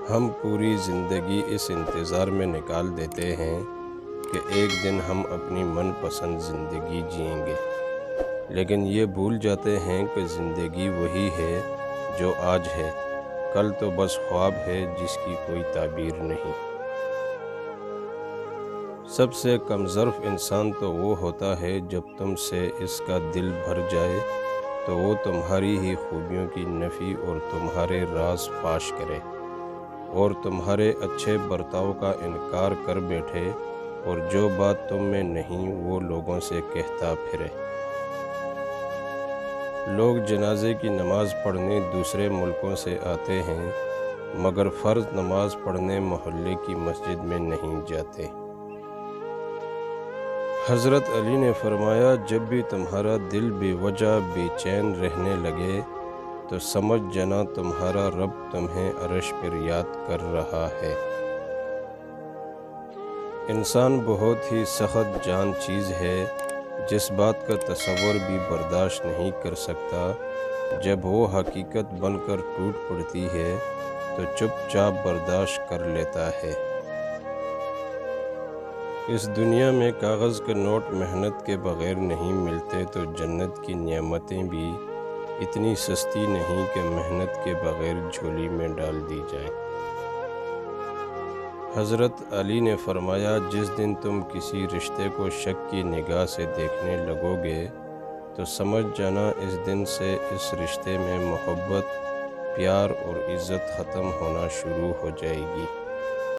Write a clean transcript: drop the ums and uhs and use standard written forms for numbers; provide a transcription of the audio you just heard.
ہم پوری زندگی اس انتظار میں نکال دیتے ہیں کہ ایک دن ہم اپنی من پسند زندگی جئیں گے، لیکن یہ بھول جاتے ہیں کہ زندگی وہی ہے جو آج ہے، کل تو بس خواب ہے جس کی کوئی تعبیر نہیں۔ سب سے کم ظرف انسان تو وہ ہوتا ہے جب تم سے اس کا دل بھر جائے تو وہ تمہاری ہی خوبیوں کی نفی اور تمہارے راز فاش کرے، اور تمہارے اچھے برتاؤ کا انکار کر بیٹھے، اور جو بات تم میں نہیں وہ لوگوں سے کہتا پھرے۔ لوگ جنازے کی نماز پڑھنے دوسرے ملکوں سے آتے ہیں، مگر فرض نماز پڑھنے محلے کی مسجد میں نہیں جاتے۔ حضرت علی نے فرمایا، جب بھی تمہارا دل بے وجہ بے چین رہنے لگے تو سمجھ جانا تمہارا رب تمہیں عرش پر یاد کر رہا ہے۔ انسان بہت ہی سخت جان چیز ہے، جس بات کا تصور بھی برداشت نہیں کر سکتا، جب وہ حقیقت بن کر ٹوٹ پڑتی ہے تو چپ چاپ برداشت کر لیتا ہے۔ اس دنیا میں کاغذ کا نوٹ محنت کے بغیر نہیں ملتے، تو جنت کی نعمتیں بھی اتنی سستی نہیں کہ محنت کے بغیر جھولی میں ڈال دی جائیں۔ حضرت علی نے فرمایا، جس دن تم کسی رشتے کو شک کی نگاہ سے دیکھنے لگو گے تو سمجھ جانا اس دن سے اس رشتے میں محبت، پیار اور عزت ختم ہونا شروع ہو جائے گی۔